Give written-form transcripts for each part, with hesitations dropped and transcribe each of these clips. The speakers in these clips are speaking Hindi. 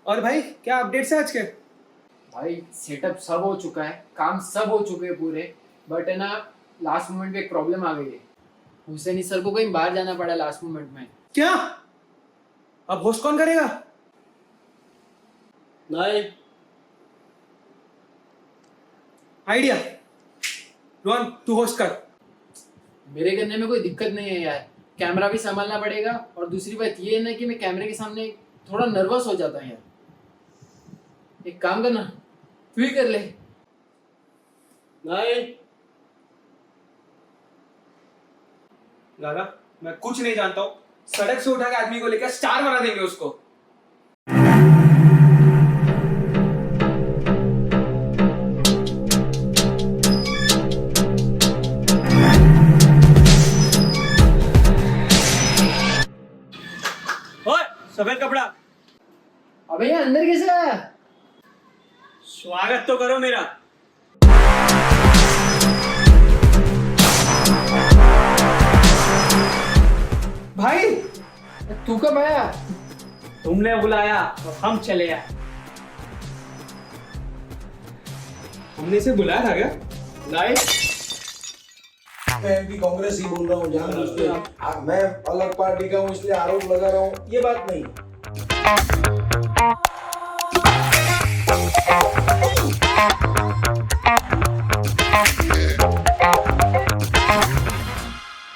और भाई क्या अपडेट्स है आज के? भाई सेटअप सब हो चुका है, काम सब हो चुके हैं पूरे। बट है ना, लास्ट मोमेंट पे एक प्रॉब्लम आ गई है। हुसैनी सर को कहीं बाहर जाना पड़ा लास्ट मोमेंट में। क्या? अब होस्ट कौन करेगा? नहीं। आइडिया। रोहन तू होस्ट कर। मेरे करने में कोई दिक्कत नहीं है यार, कैमरा भी संभालना पड़ेगा और दूसरी बात ये है ना कि मैं कैमरे के सामने थोड़ा नर्वस हो जाता है यार। एक काम करना, तू ही कर ले। नहीं। दादा मैं कुछ नहीं जानता हूँ, सड़क से उठा के आदमी को लेकर स्टार बना देंगे उसको। ओए सफेद कपड़ा, अबे ये अंदर कैसे आया? स्वागत तो करो मेरा। भाई तू कब आया? तुमने बुलाया तो हम चले आए। हमने इसे बुलाया था क्या? नहीं। मैं भी कांग्रेस ही बोल रहा हूँ जानबूझ के। मैं अलग पार्टी का हूँ इसलिए आरोप लगा रहा हूँ, ये बात नहीं है।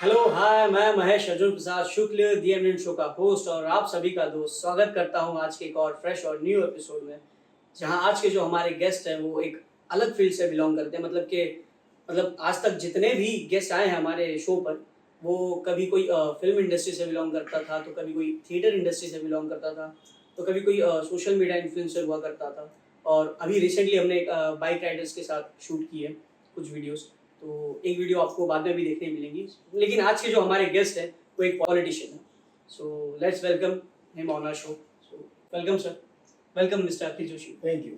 हेलो हाय, मैं महेश अर्जुन प्रसाद शुक्ल दी एमिनेंट शो का होस्ट और आप सभी का दोस्त स्वागत करता हूं आज के एक और फ्रेश और न्यू एपिसोड में, जहां आज के जो हमारे गेस्ट हैं वो एक अलग फील्ड से बिलोंग करते हैं। मतलब आज तक जितने भी गेस्ट आए हैं हमारे शो पर, वो कभी कोई फिल्म इंडस्ट्री से बिलोंग करता था, तो कभी कोई थिएटर इंडस्ट्री से बिलोंग करता था, तो कभी कोई सोशल मीडिया इन्फ्लुएंसर हुआ करता था। और अभी रिसेंटली हमने एक बाइक राइडर्स के साथ शूट की है कुछ वीडियोस, तो एक वीडियो आपको बाद में भी देखने मिलेंगी। लेकिन आज के जो हमारे गेस्ट हैं वो एक पॉलिटिशियन है, so let's welcome him on our show. So welcome sir, welcome mister Akhil Joshi. Thank you.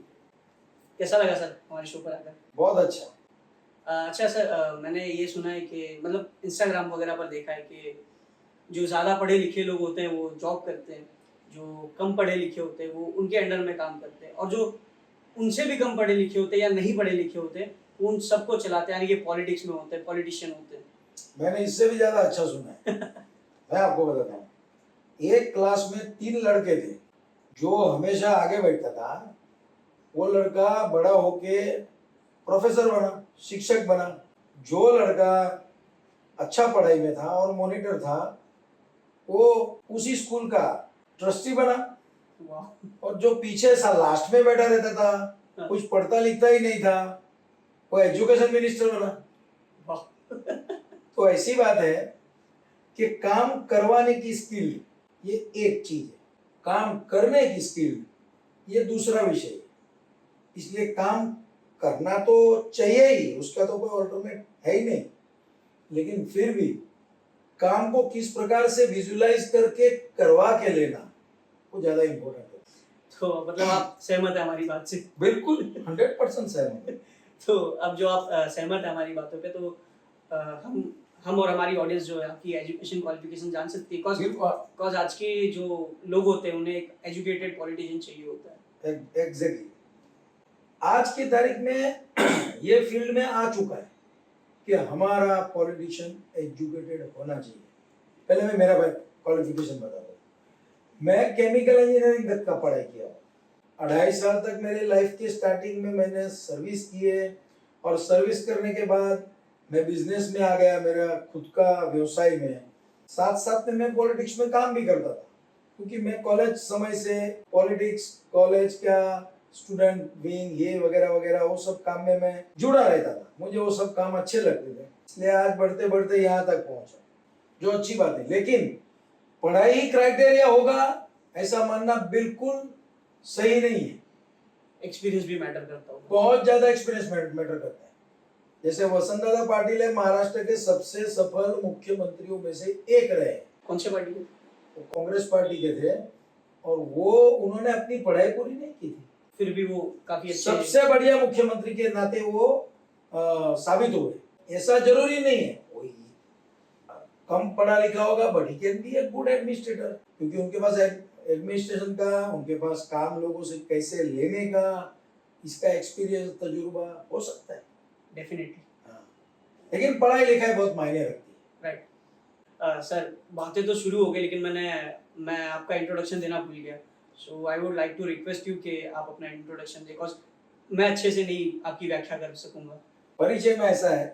कैसा लगा सर हमारे शो पर आकर? बहुत अच्छा। अच्छा सर, मैंने ये सुना है कि मतलब इंस्टाग्राम वगैरह पर देखा है कि जो ज़्यादा पढ़े लिखे लोग होते हैं वो जॉब करते हैं, जो कम पढ़े लिखे होते हैं वो उनके अंडर में काम करते हैं, और जो उनसे भी कम पढ़े लिखे होते हैं या नहीं पढ़े लिखे होते हैं उन सबको चलाते हैं, यानी कि पॉलिटिक्स में होते हैं, पॉलिटिशियन होते हैं। मैंने इससे भी ज्यादा अच्छा सुना है। मैं आपको बताता हूँ, एक क्लास में 3 लड़के थे। जो हमेशा आगे बैठता था वो लड़का बड़ा होके प्रोफेसर बना, शिक्षक बना। जो लड़का अच्छा पढ़ाई में था और मॉनिटर था वो उसी स्कूल का ट्रस्टी बना। वाह। और जो पीछे सा लास्ट में बैठा रहता था, कुछ पढ़ता लिखता ही नहीं था, वो एजुकेशन मिनिस्टर बना। वाह। तो ऐसी बात है कि काम करवाने की स्किल ये एक चीज है, काम करने की स्किल ये दूसरा विषय है। इसलिए काम करना तो चाहिए ही, उसका तो कोई ऑल्टरनेट है ही नहीं, लेकिन फिर भी काम को किस प्रकार से विजुलाइज करके करवा के लेना वो ज्यादा इम्पोर्टेंट है। तो मतलब आप सहमत है हमारी बात से? बिल्कुल 100% सहमत है। तो अब जो आप सहमत है हमारी बातों पे, तो हम और हमारी ऑडियंस जो है आपकी एजुकेशन क्वालिफिकेशन जान सकती है, बिकॉज आज के जो लोग होते हैं उन्हें एक एजुकेटेड पॉलिटिशियन चाहिए होता है। एग्जैक्टली। आज की तारीख में ये फील्ड में आ चुका है कि हमारा पॉलिटिशियन एजुकेटेड होना चाहिए। पहले मैं मेरा क्वालिफिकेशन बता दूं। मैं केमिकल इंजीनियरिंग तक का पढ़ाई किया हूँ। 2.5 साल तक मेरे लाइफ के स्टार्टिंग में मैंने सर्विस की है, और सर्विस करने के बाद मैं बिजनेस में आ गया, मेरा खुद का व्यवसाय में। साथ साथ में मैं पॉलिटिक्स में काम भी करता था, क्योंकि मैं कॉलेज समय से पॉलिटिक्स, कॉलेज का स्टूडेंट विंग, ये वगैरह वगैरह वो सब काम में मैं जुड़ा रहता था। मुझे वो सब काम अच्छे लगते थे, इसलिए आज बढ़ते बढ़ते यहाँ तक पहुंचा, जो अच्छी बात है। लेकिन पढ़ाई ही क्राइटेरिया होगा ऐसा मानना बिल्कुल सही नहीं है। एक्सपीरियंस भी मैटर करता होगा। बहुत ज्यादा एक्सपीरियंस मैटर करता है। जैसे वसंतदादा पाटिल है, महाराष्ट्र के सबसे सफल मुख्यमंत्रियों में से एक रहे। कौन से पार्टी के? वो कांग्रेस पार्टी के थे, और वो उन्होंने अपनी पढ़ाई पूरी नहीं की थी, फिर भी वो काफी अच्छे सबसे बढ़िया मुख्यमंत्री के नाते वो साबित हुए। ऐसा जरूरी नहीं है कोई कम पढ़ा लिखा होगा but he can be a good administrator, क्योंकि उनके पास एडमिनिस्ट्रेशन का, उनके पास काम लोगों से कैसे लेने का, इसका एक्सपीरियंस तजुर्बा हो सकता है। डेफिनेटली। हाँ, लेकिन पढ़ाई लिखाई बहुत मायने रखती है। राइट। सर बातें तो शुरू हो गई, लेकिन मैं आपका इंट्रोडक्शन देना भूल गया। So I would like to request you कि आप अपना इंट्रोडक्शन दें, बिकॉज मैं अच्छे से नहीं आपकी व्याख्या कर सकूंगा। परिचय में ऐसा है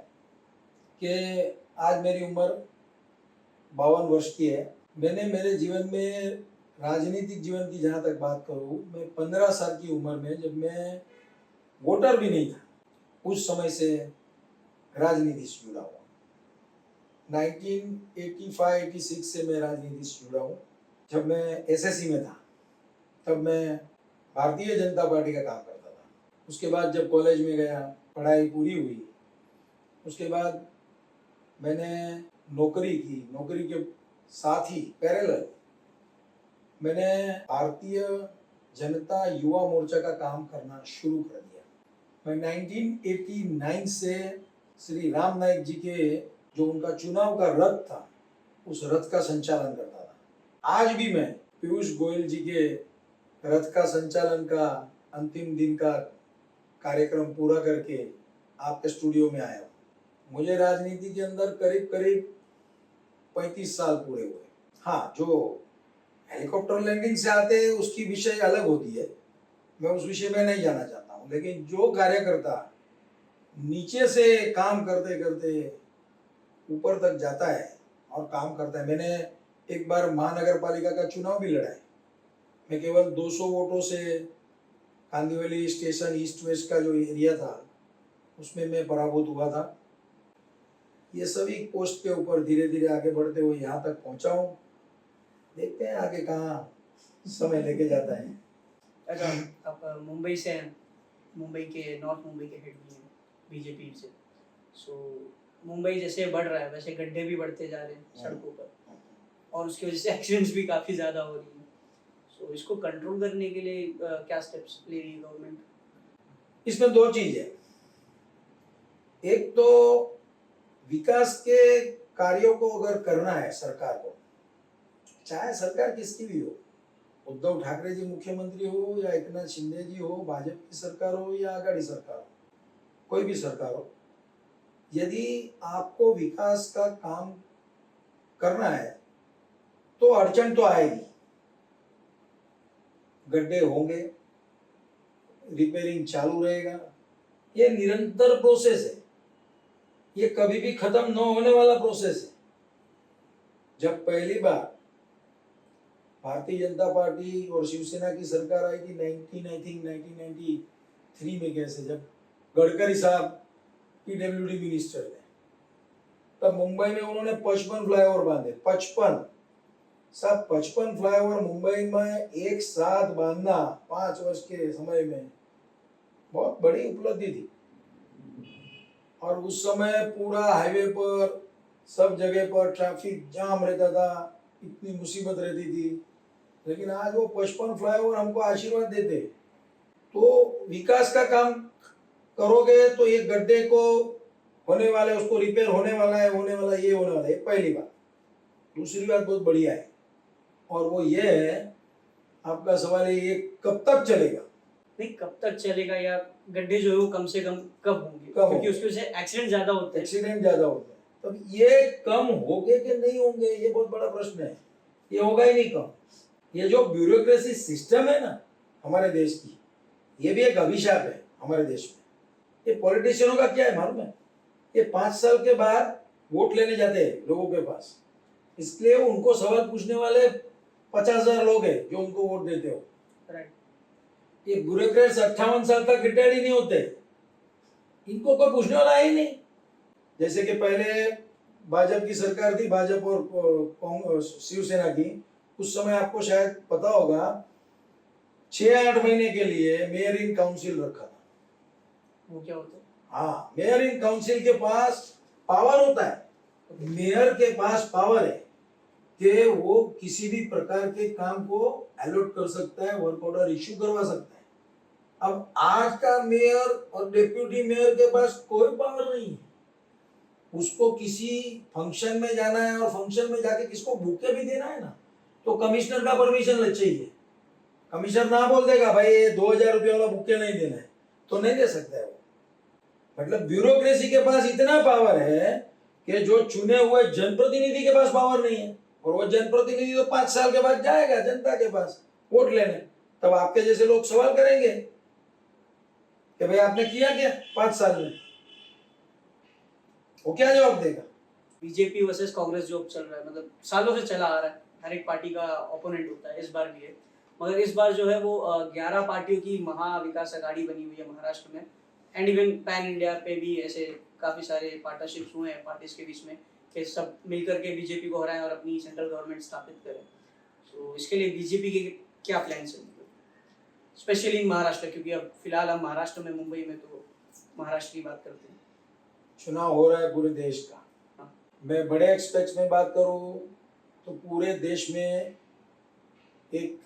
कि आज मेरी उम्र 52 वर्ष की है। मैंने मेरे जीवन में राजनीतिक जीवन की जहाँ तक बात करूँ, मैं 15 साल की उम्र में, जब मैं वोटर भी नहीं था, उस समय से राजनीति से जुड़ा हुआ। 1985-86 से मैं राजनीति से जुड़ा हूँ। जब मैं एसएससी में था तब मैं भारतीय जनता पार्टी का काम करता था। उसके बाद जब कॉलेज में गया, पढ़ाई पूरी हुई, उसके बाद मैंने नौकरी की। नौकरी के साथ ही पैरेलल मैंने भारतीय जनता युवा मोर्चा का काम करना शुरू कर दिया। मैं 1989 से श्री राम नाईक जी के जो उनका चुनाव का रथ था, उस रथ का संचालन करता था। आज भी मैं पीयूष गोयल जी के रथ का संचालन का अंतिम दिन का कार्यक्रम पूरा करके आपके स्टूडियो में आया हूँ। मुझे राजनीति के अंदर करीब करीब 35 साल पूरे हुए। हाँ, जो हेलीकॉप्टर लैंडिंग से आते हैं उसकी विषय अलग होती है, मैं उस विषय में नहीं जाना चाहता हूँ। लेकिन जो कार्यकर्ता नीचे से काम करते करते ऊपर तक जाता है और काम करता है। मैंने एक बार महानगर पालिका का चुनाव भी लड़ा है। मैं केवल 200 वोटों से कांदिवली स्टेशन ईस्ट वेस्ट का जो एरिया था उसमें मैं पराभूत हुआ था। ये सभी पोस्ट के ऊपर धीरे धीरे आगे बढ़ते हुए यहाँ तक पहुँचा हूँ। देखते हैं आगे कहाँ समय लेके जाता है। अच्छा, आप मुंबई से हैं, मुंबई के नॉर्थ मुंबई के हेड भी हैं बीजेपी से। सो मुंबई जैसे बढ़ रहा है वैसे गड्ढे भी बढ़ते जा रहे हैं सड़कों पर, और उसकी वजह से एक्सीडेंट्स भी काफ़ी ज़्यादा हो रही हैं। सो इसको कंट्रोल करने के लिए क्या स्टेप्स ले रही है गवर्नमेंट? इसमें दो चीज है। एक तो विकास के कार्यों को अगर करना है सरकार को, चाहे सरकार किसकी भी हो, उद्धव ठाकरे जी मुख्यमंत्री हो या एकनाथ शिंदे जी हो, भाजपा की सरकार हो या आघाड़ी सरकार हो, कोई भी सरकार हो, यदि आपको विकास का काम करना है तो अड़चन तो आएगी, गड्ढे होंगे, रिपेयरिंग चालू रहेगा। ये निरंतर प्रोसेस है, ये कभी भी खत्म न होने वाला प्रोसेस है। जब पहली बार भारतीय जनता पार्टी और शिवसेना की सरकार आई थी 1993 में, कैसे जब गडकरी साहब पीडब्ल्यूडी मिनिस्टर थे, तब मुंबई में उन्होंने 55 फ्लाईओवर बांधे। 55 फ्लाईओवर मुंबई में एक साथ बांधना 5 वर्ष के समय में बहुत बड़ी उपलब्धि थी। और उस समय पूरा हाईवे पर सब जगह पर ट्रैफिक जाम रहता था, इतनी मुसीबत रहती थी। लेकिन आज वो 55 फ्लाईओवर हमको आशीर्वाद देते। तो विकास का काम करोगे तो ये गड्ढे को होने वाला है, उसको रिपेयर होने वाला है, होने वाला है, ये होने वाला है, पहली बात। दूसरी बात बहुत बढ़िया है, और वो ये है, आपका सवाल है ये कब तक चलेगा? नहीं, कब तक चलेगा, या गड्ढे जो है वो कम से कम कब होंगे? क्योंकि उसकी वजह से एक्सीडेंट ज्यादा होते हैं। एक्सीडेंट ज्यादा होते हैं, तब ये कम होंगे कि नहीं होंगे, ये बहुत बड़ा प्रश्न है। ये होगा ही नहीं कम। ये जो ब्यूरोक्रेसी सिस्टम है ना हमारे देश की, ये भी एक अभिशाप है हमारे देश में। ये पॉलिटिशियनों का क्या है मालूम है? ये 5 साल के बाद वोट लेने जाते हैं लोगों के पास, इसलिए उनको सवाल पूछने वाले 50,000 लोग हैं जो उनको वोट देते हो। राइट। ये ब्यूरोक्रेट्स 58 साल तक रिटायर्ड ही नहीं होते, इनको कोई पूछने वाला है ही नहीं। जैसे कि पहले भाजपा की सरकार थी, भाजपा और शिवसेना की, उस समय आपको शायद पता होगा 6-8 महीने के लिए मेयर इन काउंसिल रखा था। वो क्या होता है? हाँ, मेयर इन काउंसिल के पास पावर होता है, मेयर के पास पावर है कि वो किसी भी प्रकार के काम को अलॉट कर सकता है, वर्क ऑर्डर इश्यू करवा सकता है। अब आज का मेयर और डिप्यूटी मेयर के पास कोई पावर नहीं है। उसको किसी फंक्शन में जाना है और फंक्शन में जाके किसको बुके भी देना है ना, तो कमिश्नर का परमिशन चाहिए। कमिश्नर ना बोल देगा भाई ये 2000 रुपये वाला बुके नहीं देना है तो नहीं दे सकता है वो। मतलब ब्यूरोक्रेसी के पास इतना पावर है कि जो चुने हुए जनप्रतिनिधि के पास पावर नहीं है। और वो जनप्रतिनिधि तो 5 साल के बाद जाएगा जनता के पास वोट लेने, तब आपके जैसे लोग सवाल करेंगे कि भाई आपने किया क्या 5 साल में, वो क्या जवाब देगा? बीजेपी वर्सेस कांग्रेस जो चल रहा है, मतलब सालों से चला आ रहा है, हर एक पार्टी का ओपोनेंट होता है, इस बार भी है। मगर इस बार जो है वो 11 पार्टियों की महाविकास अघाड़ी बनी हुई है महाराष्ट्र में। एंड इवन पैन इंडिया पे भी ऐसे काफी सारे पार्टनरशिप्स हुए हैं पार्टीज के बीच में कि सब मिलकर के बीजेपी को हराएं और अपनी सेंट्रल गवर्नमेंट स्थापित करें। तो इसके लिए बीजेपी के क्या प्लान्स हैं, स्पेशली इन महाराष्ट्र, क्योंकि अब फिलहाल हम महाराष्ट्र में, मुंबई में, तो महाराष्ट्र की बात करते हैं। चुनाव हो रहा है पूरे देश का। हाँ। मैं बड़े एक्सपेक्ट्स में बात करूं तो पूरे देश में एक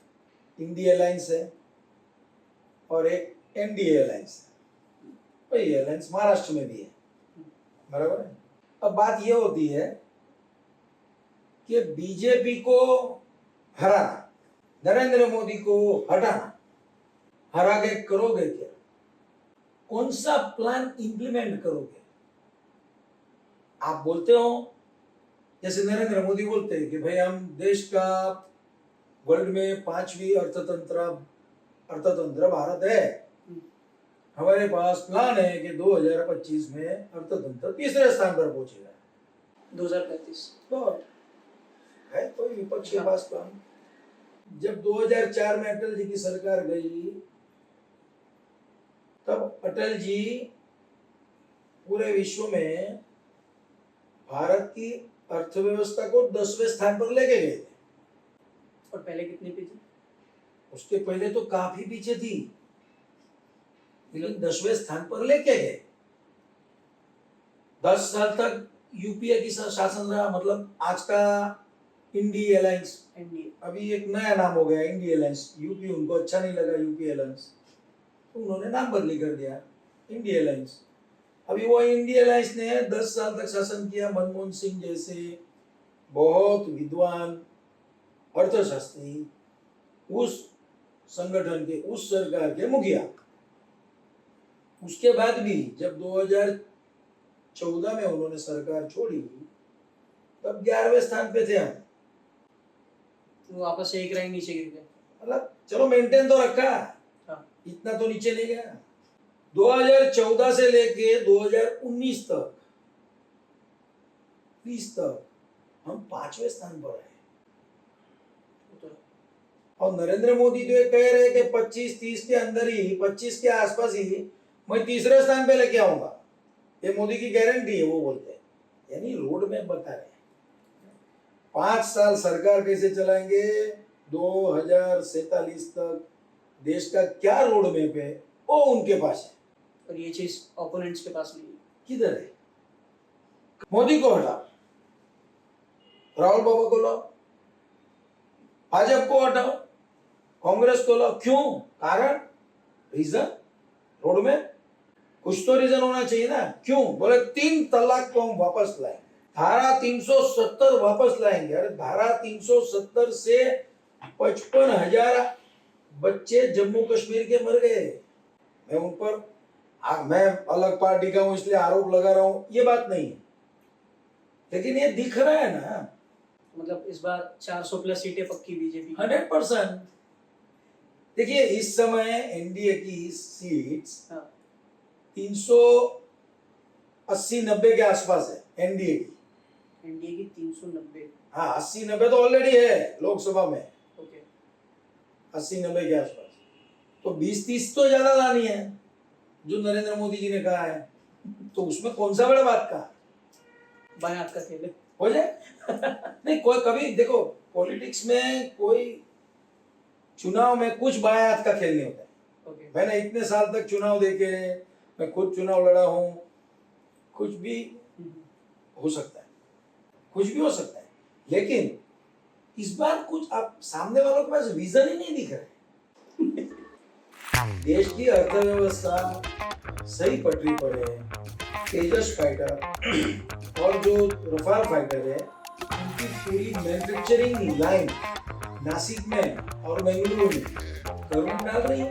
इंडिया अलायंस है और एक एनडीए अलायंस है। वही अलायंस महाराष्ट्र में भी है, बराबर है। अब बात ये होती है कि बीजेपी को हराना, नरेंद्र मोदी को हटाना, हरा के करोगे क्या? कौन सा प्लान इंप्लीमेंट करोगे? आप बोलते हो जैसे नरेंद्र मोदी बोलते हैं कि भाई हम देश का वर्ल्ड में 5वीं अर्थतंत्र भारत है, हमारे पास प्लान है कि 2025 में अर्थतंत्र तीसरे स्थान पर पहुंचेगा, 2035 तो है तो विपक्ष के पास प्लान। जब 2004 में अटल जी की सरकार गई तब अटल जी पूरे विश्व में भारत की अर्थव्यवस्था को 10वें स्थान पर लेके गए थे। और पहले कितने पे थी? उसके पहले तो काफी पीछे थी, लेकिन 10वें स्थान पर लेके गए। 10 साल तक यूपीए की शासन रहा, मतलब आज का इंडिया अलायंस। एनडीए अभी एक नया नाम हो गया इंडिया अलायंस। यूपी उनको अच्छा नहीं लगा यूपी अलायंस, तो उन्होंने नाम बदली कर दिया इंडिया अलायंस। अभी वो इंडिया अलायंस ने 10 साल तक शासन किया। मनमोहन सिंह जैसे बहुत विद्वान अर्थशास्त्री उस संगठन के, उस सरकार के मुखिया। उसके बाद भी जब 2014 में उन्होंने सरकार छोड़ी तब 11वें स्थान पे थे हम। वो वापस से एक रैंक नीचे गिर गए। मतलब चलो मेंटेन तो रखा, हाँ। इतना तो नीचे नहीं गया। 2014 से लेके 2019 तक 20 तक हम 5वें स्थान पर आए। और नरेंद्र मोदी तो ये कह रहे हैं कि 25-30 के अंदर ही, 25 के आसपास ही मैं तीसरे स्थान पे लेके आऊंगा, ये मोदी की गारंटी है, वो बोलते हैं। यानी रोड मैप बता रहे हैं। 5 साल सरकार कैसे चलाएंगे, 2047 तक देश का क्या रोड मैप है वो उनके पास है। और ये चीज ओपोनेंट्स के पास नहीं है। किधर है? मोदी को हटाओ, राहुल बाबा को लाओ, भाजपा को हटाओ, कांग्रेस को लाओ। क्यों? कारण, रीजन, रोड में कुछ तो रीजन होना चाहिए ना। क्यों? बोले 3 तलाक को हम वापस लाएंगे, धारा 370 वापस लाएंगे। अरे धारा 370 से 55,000 बच्चे जम्मू कश्मीर के मर गए। मैं उन पर मैं अलग पार्टी का हूं इसलिए आरोप लगा रहा हूं, ये बात नहीं है, लेकिन ये दिख रहा है ना। मतलब इस बार 400 प्लस सीटें पक्की बीजेपी 100%। देखिए इस समय एनडीए की सीट्स 380-90 के आसपास है एनडीए की। एनडीए की 390। हाँ 80-90 तो ऑलरेडी है लोकसभा में, ओके 80-90 के आसपास। तो 20-30 तो ज्यादा लानी है जो नरेंद्र मोदी जी ने कहा है, तो उसमें कौन सा बड़ा बात का बाएं हाथ का खेल है। हो जाए। नहीं कोई कभी देखो पॉलिटिक्स में कोई चुनाव में कुछ बाएं हाथ का खेल नहीं होता है। ओके मैंने इतने साल तक चुनाव देखे, मैं खुद चुनाव लड़ा हूं, कुछ भी हो सकता है, कुछ भी हो सकता है। लेकिन इस बार कुछ आप सामने वालों के पास विजन ही नहीं दिख रहा है। देश की अर्थव्यवस्था सही पटरी पर है। तेजस फाइटर और जो रफाल फाइटर है उनकी पूरी मैन्युफैक्चरिंग लाइन नासिक में और बेंगलुरु में गवर्नमेंट डाल रही है।